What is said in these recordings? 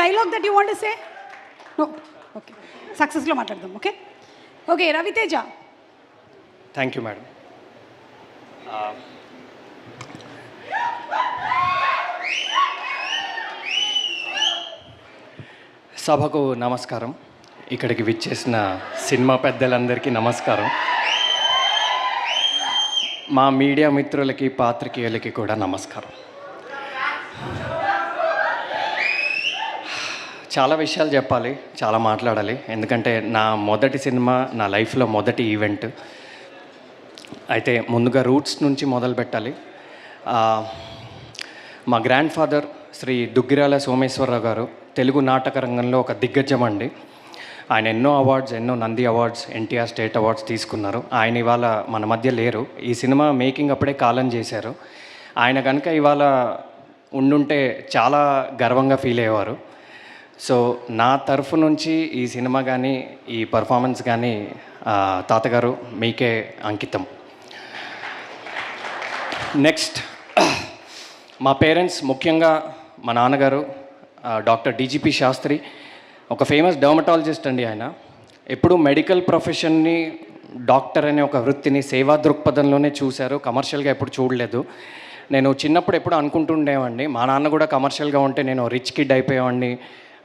dialogue that you want to say? No. Okay. Success lo maatladam. Okay. Okay, Raviteja. Thank you, madam. సభకు నమస్కారం. ఇక్కడికి విచ్చేసిన cinema పెద్దలందరికీ నమస్కారం. మా మీడియా మిత్రులకి పాత్రికేయులకి కూడా నమస్కారం. చాలా విషయాలు చెప్పాలి, చాలా మాట్లాడాలి. ఎందుకంటే నా మొదటి సినిమా, నా లైఫ్లో మొదటి ఈవెంట్. అయితే ముందుగా రూట్స్ నుంచి మొదలు పెట్టాలి. మా గ్రాండ్ ఫాదర్ శ్రీ దుగ్గిరాల సోమేశ్వరరావు గారు తెలుగు నాటక రంగంలో ఒక దిగ్గజం అండి. ఆయన ఎన్నో అవార్డ్స్, ఎన్నో Nandi awards, NTR state awards తీసుకున్నారు. ఆయన ఇవాళ మన మధ్య లేరు. ఈ సినిమా మేకింగ్ అప్పుడే కాలం చేశారు. ఆయన కనుక ఇవాళ ఉండుంటే చాలా గర్వంగా ఫీల్ అయ్యేవారు. సో నా తరఫు నుంచి ఈ సినిమా కానీ, ఈ పర్ఫార్మెన్స్ కానీ తాతగారు మీకే అంకితం. నెక్స్ట్, మా పేరెంట్స్, ముఖ్యంగా మా నాన్నగారు డాక్టర్ డిజిపి శాస్త్రి, ఒక ఫేమస్ డర్మటాలజిస్ట్ అండి. ఆయన ఎప్పుడూ మెడికల్ ప్రొఫెషన్ని, డాక్టర్ అనే ఒక వృత్తిని సేవా దృక్పథంలోనే చూశారు. కమర్షియల్గా ఎప్పుడు చూడలేదు. నేను చిన్నప్పుడు ఎప్పుడు అనుకుంటుండేవాడిని, మా నాన్న కూడా కమర్షియల్గా ఉంటే నేను రిచ్ కిడ్ అయిపోయేవాడిని,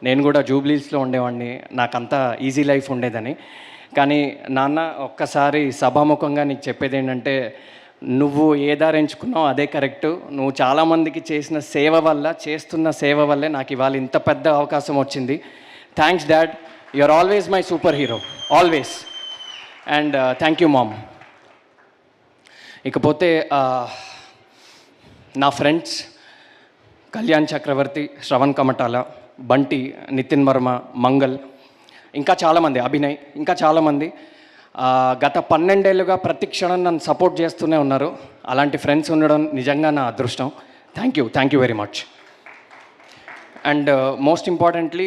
నేను కూడా జూబ్లీస్లో ఉండేవాడిని, నాకంతా ఈజీ లైఫ్ ఉండేదని. కానీ నాన్న, ఒక్కసారి సభాముఖంగా నీకు చెప్పేది ఏంటంటే, నువ్వు ఏ దారి ఎంచుకున్నావు అదే కరెక్టు. నువ్వు చాలామందికి చేసిన సేవ వల్ల, చేస్తున్న సేవ వల్లే నాకు ఇవాళ ఇంత పెద్ద అవకాశం వచ్చింది. Thanks dad, you are always my superhero, always. And thank you mom. ఇకపోతే నా ఫ్రెండ్స్ కళ్యాణ్ చక్రవర్తి, శ్రవణ్ కమటాల, బంటి, నితిన్ వర్మ, మంగల్, ఇంకా చాలామంది, అభినయ్, ఇంకా చాలామంది గత 12 ఏళ్ళుగా ప్రతి క్షణం నన్ను సపోర్ట్ చేస్తూనే ఉన్నారు. అలాంటి ఫ్రెండ్స్ ఉండడం నిజంగా నా అదృష్టం. Thank you very much. And most importantly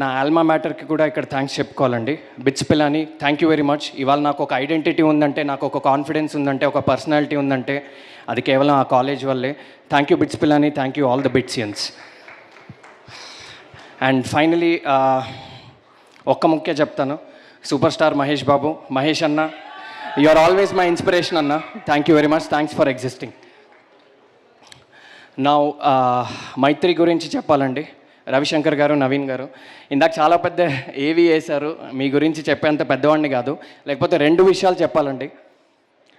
నా ఆల్మా మ్యాటర్కి కూడా ఇక్కడ థ్యాంక్స్ చెప్పుకోవాలండి. BITS Pilani, thank you very much. ఇవాళ నాకు ఒక ఐడెంటిటీ ఉందంటే, నాకు ఒక కాన్ఫిడెన్స్ ఉందంటే, ఒక పర్సనాలిటీ ఉందంటే అది కేవలం ఆ కాలేజ్ వల్లే. Thank you BITS Pilani, thank you all the BITSians. And finally ఒక్క ముఖ్య చెప్తాను, సూపర్ స్టార్ మహేష్ బాబు, మహేష్ అన్న, you are always my inspiration అన్న. Thank you very much, thanks for existing. నా మైత్రి గురించి చెప్పాలండి. రవిశంకర్ గారు, నవీన్ గారు ఇందాక చాలా పెద్ద ఏవి వేశారు. మీ గురించి చెప్పేంత పెద్దవాడిని కాదు. లేకపోతే 2 విషయాలు చెప్పాలండి.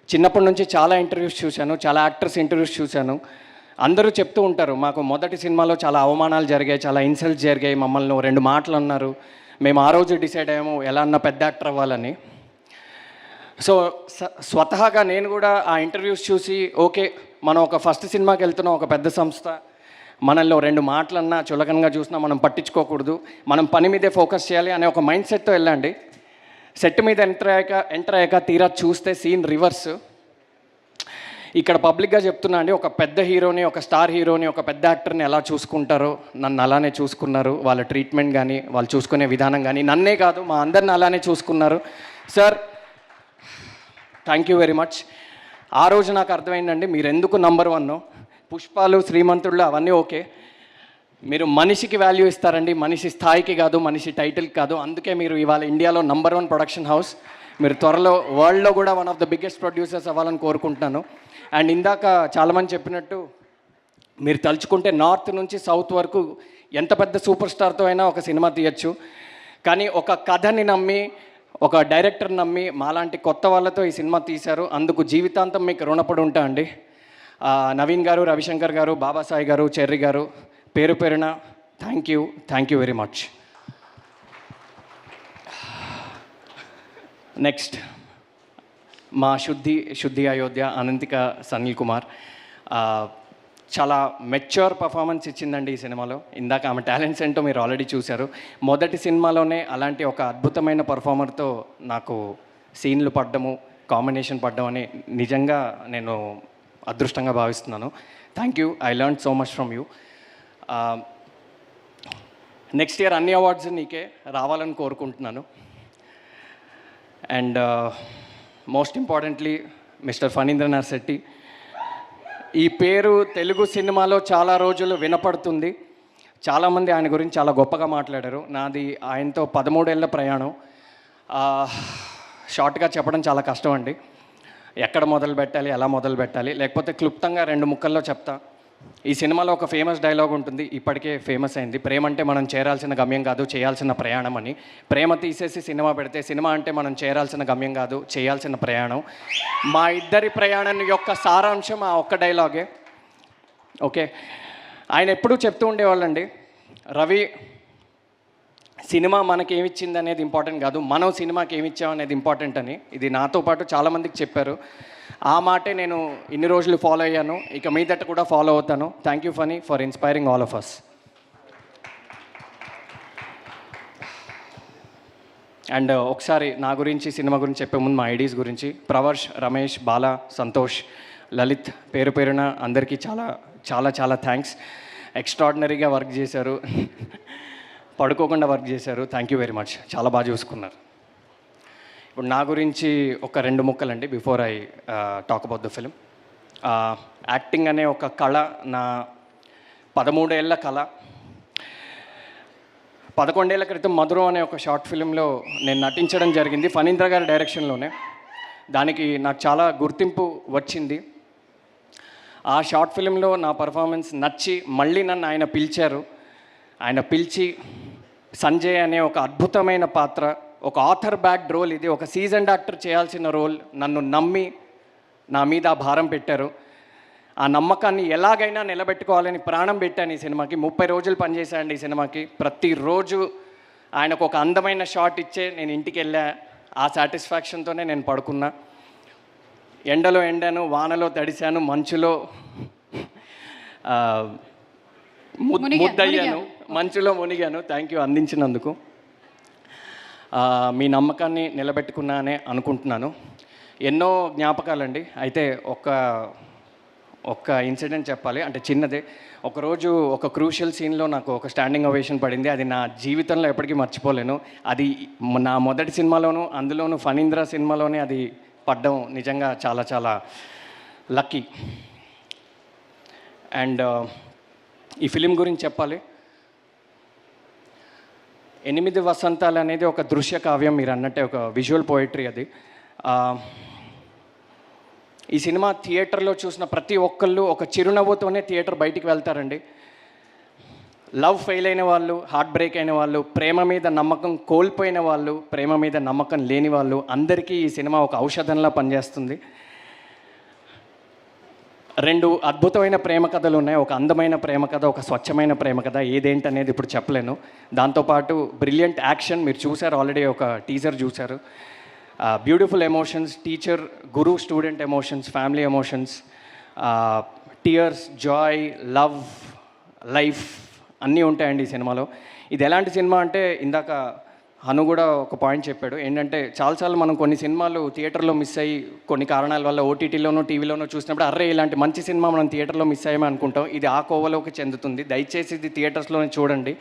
చిన్నప్పటి నుంచి చాలా ఇంటర్వ్యూస్ చూశాను, చాలా యాక్టర్స్ ఇంటర్వ్యూస్ చూశాను. అందరూ చెప్తూ ఉంటారు, మాకు మొదటి సినిమాలో చాలా అవమానాలు జరిగాయి, చాలా ఇన్సల్ట్స్ జరిగాయి, మమ్మల్ని 2 మాటలు అన్నారు, మేము ఆ రోజు డిసైడ్ అయ్యాము ఎలా అన్న పెద్ద యాక్టర్ అవ్వాలని. సో స్వతహాగా నేను కూడా ఆ ఇంటర్వ్యూస్ చూసి, ఓకే మనం ఒక ఫస్ట్ సినిమాకి వెళ్తున్నాం, ఒక పెద్ద సంస్థ, మనల్లో 2 మాటలన్నా చులకనగా చూసినా మనం పట్టించుకోకూడదు, మనం పని మీదే ఫోకస్ చేయాలి అనే ఒక మైండ్ సెట్తో వెళ్ళండి. సెట్ మీద ఎంటర్ అయ్యాక తీరా చూస్తే సీన్ రివర్స్. ఇక్కడ పబ్లిక్గా చెప్తున్నా అండి, ఒక పెద్ద హీరోని, ఒక స్టార్ హీరోని, ఒక పెద్ద యాక్టర్ని ఎలా చూసుకుంటారో నన్ను అలానే చూసుకున్నారు. వాళ్ళ ట్రీట్మెంట్ కానీ, వాళ్ళు చూసుకునే విధానం కానీ, నన్నే కాదు మా అందరిని అలానే చూసుకున్నారు. Sir thank you very much. ఆ రోజు నాకు అర్థమైందండి మీరు ఎందుకు నంబర్ 1. పుష్పాలు, శ్రీమంతుళ్ళు అవన్నీ ఓకే, మీరు మనిషికి వాల్యూ ఇస్తారండి, మనిషి స్థాయికి కాదు, మనిషి టైటిల్కి కాదు. అందుకే మీరు ఇవాళ ఇండియాలో నంబర్ 1 ప్రొడక్షన్ హౌస్. మీరు త్వరలో వరల్డ్లో కూడా one of the biggest producers అవ్వాలని కోరుకుంటున్నాను. అండ్ ఇందాక చాలామంది చెప్పినట్టు, మీరు తలుచుకుంటే నార్త్ నుంచి సౌత్ వరకు ఎంత పెద్ద సూపర్ స్టార్తో అయినా ఒక సినిమా తీయచ్చు. కానీ ఒక కథని నమ్మి, ఒక డైరెక్టర్ నమ్మి మాలాంటి కొత్త వాళ్ళతో ఈ సినిమా తీశారు. అందుకు జీవితాంతం మీకు రుణపడి ఉంటా అండి. నవీన్ గారు, రవిశంకర్ గారు, బాబాసాయి గారు, చెర్రి గారు, పేరు పేరున thank you very much. Next, మా శుద్ధి అయోధ్య, అనంతిక సనీల్ కుమార్ చాలా మెచ్యూర్ పర్ఫార్మెన్స్ ఇచ్చిందండి ఈ సినిమాలో. ఇందాక ఆమె టాలెంట్స్ ఏంటో మీరు ఆల్రెడీ చూశారు. మొదటి సినిమాలోనే అలాంటి ఒక అద్భుతమైన పర్ఫార్మర్తో నాకు సీన్లు పడ్డము, కాంబినేషన్ పడ్డం అని నిజంగా నేను అదృష్టంగా భావిస్తున్నాను. Thank you, I learn so much from you. Next year అన్ని అవార్డ్స్ నీకే రావాలని కోరుకుంటున్నాను. And most importantly mister Phanindranath Shetty, ఈ పేరు తెలుగు సినిమాలో చాలా రోజులు వినపడుతుంది. చాలామంది ఆయన గురించి చాలా గొప్పగా మాట్లాడారు. నాది ఆయనతో 13 ఏళ్ల ప్రయాణం. షార్ట్గా చెప్పడం చాలా కష్టం అండి. ఎక్కడ మొదలు పెట్టాలి, ఎలా మొదలు పెట్టాలి, లేకపోతే క్లుప్తంగా 2 ముక్కల్లో చెప్తా. ఈ సినిమాలో ఒక ఫేమస్ డైలాగ్ ఉంటుంది, ఇప్పటికే ఫేమస్ అయింది. ప్రేమ అంటే మనం చేరాల్సిన గమ్యం కాదు, చేయాల్సిన ప్రయాణం అని. ప్రేమ తీసేసి సినిమా పెడితే సినిమా అంటే మనం చేరాల్సిన గమ్యం కాదు, చేయాల్సిన ప్రయాణం. మా ఇద్దరి ప్రయాణం యొక్క సారాంశం ఆ ఒక్క డైలాగే. ఓకే, ఆయన ఎప్పుడూ చెప్తూ ఉండేవాళ్ళండి, రవి సినిమా మనకి ఏమిచ్చింది అనేది ఇంపార్టెంట్ కాదు, మనం సినిమాకి ఏమిచ్చాం అనేది ఇంపార్టెంట్ అని. ఇది నాతో పాటు చాలామందికి చెప్పారు. ఆ మాటే నేను ఇన్ని రోజులు ఫాలో అయ్యాను, ఇక మీదట కూడా ఫాలో అవుతాను. Thank you Phani for inspiring all of us. And ఒకసారి నా గురించి, సినిమా గురించి చెప్పే ముందు మా ఐడీస్ గురించి. ప్రవర్ష్, రమేష్, బాలా, సంతోష్, లలిత్, పేరు పేరున అందరికీ చాలా చాలా చాలా థ్యాంక్స్. ఎక్స్ట్రాడినరీగా వర్క్ చేశారు, పడుకోకుండా వర్క్ చేశారు. థ్యాంక్ యూ వెరీ మచ్, చాలా బాగా చూసుకున్నారు. ఇప్పుడు నా గురించి ఒక 2 ముక్కలండి before I talk about the film. Acting అనే ఒక కళ, నా 13 ఏళ్ల కళ. 11 ఏళ్ల క్రితం మధురం అనే ఒక షార్ట్ ఫిలింలో నేను నటించడం జరిగింది, ఫణీంద్ర గారి డైరెక్షన్లోనే. దానికి నాకు చాలా గుర్తింపు వచ్చింది. ఆ షార్ట్ ఫిలింలో నా పర్ఫార్మెన్స్ నచ్చి మళ్ళీ నన్ను ఆయన పిలిచారు. ఆయన పిలిచి సంజయ్ అనే ఒక అద్భుతమైన పాత్ర, ఒక ఆథర్ బ్యాక్డ్ రోల్, ఇది ఒక సీజన్డ్ యాక్టర్ చేయాల్సిన రోల్, నన్ను నమ్మి నా మీద ఆ భారం పెట్టారు. ఆ నమ్మకాన్ని ఎలాగైనా నిలబెట్టుకోవాలని ప్రాణం పెట్టాను ఈ సినిమాకి. 30 రోజులు పనిచేశాను ఈ సినిమాకి. ప్రతిరోజు ఆయనకు ఒక అందమైన షాట్ ఇచ్చే నేను ఇంటికి వెళ్ళా. ఆ సాటిస్ఫాక్షన్తోనే నేను పడుకున్నా. ఎండలో ఎండాను, వానలో తడిశాను, మంచులో ముద్దయ్యాను, మంచులో మునిగాను. థ్యాంక్ యూ అందించినందుకు. మీ నమ్మకాన్ని నిలబెట్టుకున్నానే అనుకుంటున్నాను. ఎన్నో జ్ఞాపకాలండి. అయితే ఒక్క ఇన్సిడెంట్ చెప్పాలి, అంటే చిన్నదే. ఒకరోజు ఒక క్రూషియల్ సీన్లో నాకు ఒక స్టాండింగ్ ఓవేషన్ పడింది. అది నా జీవితంలో ఎప్పటికీ మర్చిపోలేను. అది నా మొదటి సినిమాలోనూ, అందులోనూ ఫణీంద్ర సినిమాలోనే అది పడ్డం నిజంగా చాలా చాలా లక్కీ. అండ్ ఈ ఫిలిం గురించి చెప్పాలి. 8 వసంతాలు అనేది ఒక దృశ్య కావ్యం, మీరు అన్నట్టే ఒక విజువల్ పోయిటరీ అది. ఈ సినిమా థియేటర్లో చూసిన ప్రతి ఒక్కళ్ళు ఒక చిరునవ్వుతోనే థియేటర్ బయటికి వెళ్తారండి. లవ్ ఫెయిల్ అయిన వాళ్ళు, హార్ట్ బ్రేక్ అయిన వాళ్ళు, ప్రేమ మీద నమ్మకం కోల్పోయిన వాళ్ళు, ప్రేమ మీద నమ్మకం లేని వాళ్ళు, అందరికీ ఈ సినిమా ఒక ఔషధంలా పనిచేస్తుంది. 2 అద్భుతమైన ప్రేమ కథలు ఉన్నాయి. ఒక అందమైన ప్రేమ కథ, ఒక స్వచ్ఛమైన ప్రేమ కథ. ఏదేంటనేది ఇప్పుడు చెప్పలేను. దాంతోపాటు బ్రిలియంట్ యాక్షన్, మీరు చూసారు ఆల్రెడీ, ఒక టీజర్ చూశారు. Beautiful emotions, teacher guru student emotions, family emotions, tears, joy, love, life అన్నీ ఉంటాయండి ఈ సినిమాలో. ఇది ఎలాంటి సినిమా అంటే, ఇందాక హను కూడా ఒక పాయింట్ చెప్పాడు. ఏంటంటే చాలాసార్లు మనం కొన్ని సినిమాలు థియేటర్లో మిస్ అయ్యి కొన్ని కారణాల వల్ల ఓటీటీలోనో టీవీలోనో చూసినప్పుడు అర్రే ఇలాంటి మంచి సినిమా మనం థియేటర్లో మిస్ అయ్యామని అనుకుంటాం. ఇది ఆ కోవలోకి చెందుతుంది. దయచేసి ఇది థియేటర్స్లోనే చూడండి.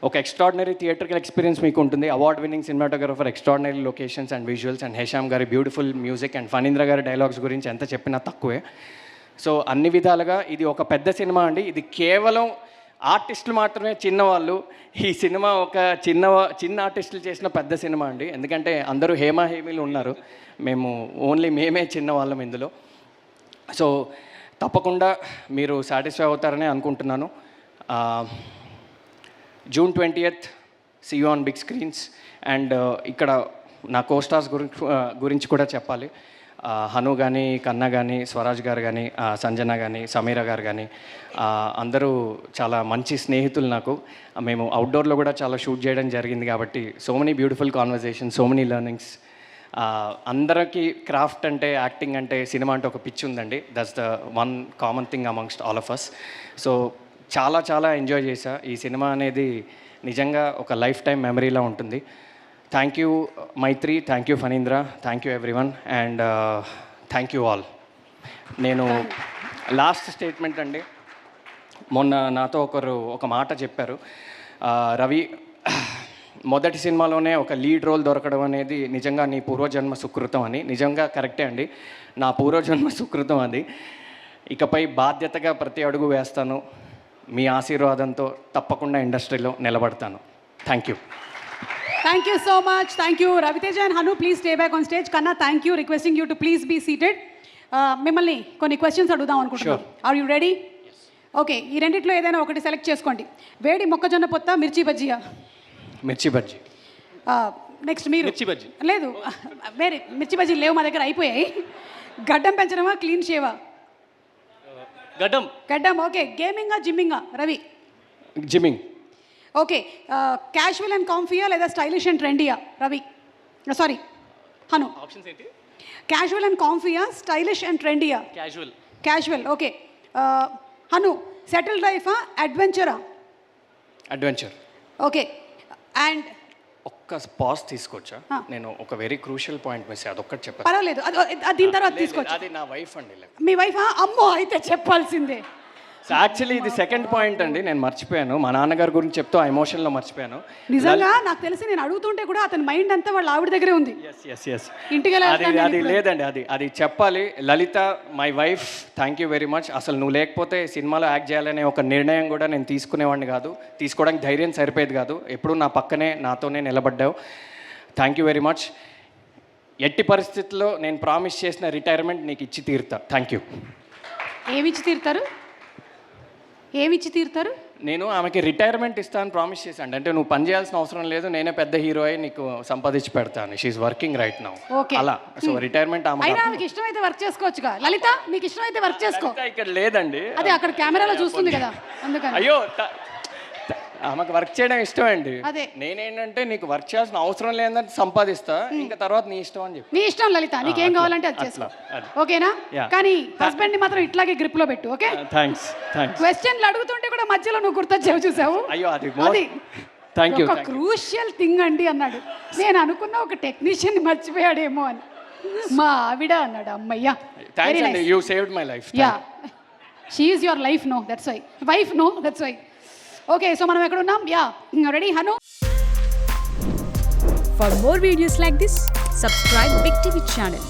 ఒక ఎక్స్ట్రాడినరీ థియేటర్కల్ ఎక్స్పీరియన్స్ మీకు ఉంటుంది. Award winning cinematographer, extraordinary locations and visuals, and Hesham గారి బ్యూటిఫుల్ మ్యూజిక్, అండ్ ఫణీంద్ర గారి డైలాగ్స్ గురించి ఎంత చెప్పినా తక్కువే. సో అన్ని విధాలుగా ఇది ఒక పెద్ద సినిమా అండి. ఇది కేవలం ఆర్టిస్టులు మాత్రమే చిన్నవాళ్ళు. ఈ సినిమా ఒక చిన్న ఆర్టిస్టులు చేసిన పెద్ద సినిమా అండి. ఎందుకంటే అందరూ హేమీలు ఉన్నారు, మేమే చిన్నవాళ్ళం ఇందులో. సో తప్పకుండా మీరు సాటిస్ఫై అవుతారని అనుకుంటున్నాను. June 20th, see you on big screens. And ఇక్కడ నా కోస్టార్స్ గురించి కూడా చెప్పాలి. హను కానీ, కన్నా కానీ, స్వరాజ్ గారు కానీ, సంజన కానీ, సమీరా గారు కానీ, అందరూ చాలా మంచి స్నేహితులు నాకు. మేము అవుట్డోర్లో కూడా చాలా షూట్ చేయడం జరిగింది కాబట్టి so many beautiful conversation, so many learnings. అందరికీ క్రాఫ్ట్ అంటే, యాక్టింగ్ అంటే, సినిమా అంటే ఒక పిచ్చి ఉందండి. That's the one common thing amongst all of us. So చాలా చాలా ఎంజాయ్ చేశా. ఈ సినిమా అనేది నిజంగా ఒక లైఫ్ టైం మెమరీలా ఉంటుంది. Thank you Maitri, thank you Phanindra, thank you everyone, and thank you all. నేను లాస్ట్ స్టేట్మెంట్ అండి, మొన్న నాతో ఒక మాట చెప్పారు, రవి మొదటి సినిమాలోనే ఒక లీడ్ రోల్ దొరకడం అనేది నిజంగా నీ పూర్వజన్మ సుకృతం అని. నిజంగా కరెక్టే అండి, నా పూర్వజన్మ సుకృతం అది. ఇకపై బాధ్యతగా ప్రతి అడుగు వేస్తాను. మీ ఆశీర్వాదంతో తప్పకుండా ఇండస్ట్రీలో నిలబడతాను. Thank you. Thank you so much. Thank you Raviteja and Hanu. Please stay back on stage. కన్నా thank you. Requesting you to please be seated. మిమ్మల్ని కొన్ని క్వశ్చన్స్ అడుగుదాం అనుకుంటున్నాం. Are you ready? ఓకే, ఈ రెండిట్లో ఏదైనా ఒకటి సెలెక్ట్ చేసుకోండి. వేడి మొక్కజొన్న పొత్త, మిర్చి బజ్జియా? మిర్చి బజ్జీ. నెక్స్ట్ మీరు. మిర్చి బజ్జీ లేదు, వేరే మిర్చి బజ్జీలు లేవు మా దగ్గర, అయిపోయాయి. గడ్డం పెంచడమా, క్లీన్ షేవా? గడ్డం. గడ్డం. ఓకే, గేమింగా జిమ్మింగా? Ravi. Gymming. Okay, casual and కాంఫియా లేదా స్టైలిష్ అండ్ ట్రెండియా? రవి. సారీ, హను. ఆప్షన్స్ ఏంటి? క్యాజువల్ అండ్ కాంఫియా, స్టైలిష్ అండ్ ట్రెండియా? Casual. Casual. Okay, Hanu. Settle లైఫా, అడ్వెంచరా? అడ్వెంచర్. ఓకే, అండ్ ఒక్క పాజ్ తీసుకోవచ్చా? నేను ఒక వెరీ క్రూషియల్ పాయింట్ మిస్, అదొక్కటి చెప్పాను. పర్వాలేదు, అది దీని తర్వాత తీసుకోవచ్చు. అది నా వైఫ్ అండి. మీ వైఫా? అమ్మో, అయితే చెప్పాల్సిందే. సో యాక్చువల్లీ ఇది సెకండ్ పాయింట్ అండి, నేను మర్చిపోయాను. మా నాన్నగారి గురించి చెప్తూ ఆ ఎమోషన్లో మర్చిపోయాను. నిజంగా నాకు తెలిసి నేను అడుగుతుంటే కూడా అతని మైండ్ అంతా వాళ్ళ ఆవిడ దగ్గరే ఉంది. ఇంటికి అది లేదండి, అది చెప్పాలి. Lalitha, my wife, thank you very much. అసలు నువ్వు లేకపోతే సినిమాలో యాక్ట్ చేయాలనే ఒక నిర్ణయం కూడా నేను తీసుకునేవాడిని కాదు, తీసుకోవడానికి ధైర్యం సరిపోయేది కాదు. ఎప్పుడు నా పక్కనే నాతోనే నిలబడ్డావు. Thank you very much. ఎట్టి పరిస్థితుల్లో నేను ప్రామిస్ చేసిన రిటైర్మెంట్ నీకు ఇచ్చి తీరుతా. Thank you. ఏమిచ్చి తీరుతారు? నేను ఆమెకి రిటైర్మెంట్ ఇస్తాను ప్రామిస్ చేశాను. అంటే నువ్వు పని చేయాల్సిన అవసరం లేదు, నేనే పెద్ద హీరో అయి నీకు సంపాదించి పెడతాను. She's working right now. అలా సో రిటైర్మెంట్ ఆమెకి ఇష్టమైతే వర్క్ చేసుకోవచ్చుగా. లలిత, నీకు ఇష్టమైతే వర్క్ చేసుకో. ఇక్కడ లేదండి, అదే అక్కడ కెమెరాలో చూస్తుంది కదా, అందుకని. అయ్యో, ఆమెకు వర్క్ చేయడం ఇష్టం అండి. అదే నేనేంటంటే నీకు వర్క్ చేయాల్సిన అవసరం లేదంటే సంపాదిస్తా, ఇంకా తర్వాత నీ ఇష్టం అని చెప్పి. నీ ఇష్టం లలిత, నీకేం కావాలంటే అది చేసుకో. ఓకేనా? కానీ హస్బెండ్ ని మాత్రం ఇట్లాగే గ్రిప్ లో పెట్టు. Okay, thanks. క్వశ్చన్లు అడుగుతుంటే కూడా మధ్యలో నువ్వు గుర్తొచ్చావు, చూసావు? అయ్యో, అది థ్యాంక్ యూ. ఒక క్రూషియల్ థింగ్ అండి అన్నాడు. నేను అనుకున్న ఒక టెక్నీషియన్ మర్చిపోయాడేమో అని. మా ఆవిడ అన్నాడు. అమ్మయ్యా, థాంక్స్ అండి, you saved my life. Ya, she is your life. No, that's why. Wife, no, that's why. Okay, so మనం ఎక్కడ ఉన్నాం? Ya, ready Hanu? For more videos like this, subscribe Big TV channel.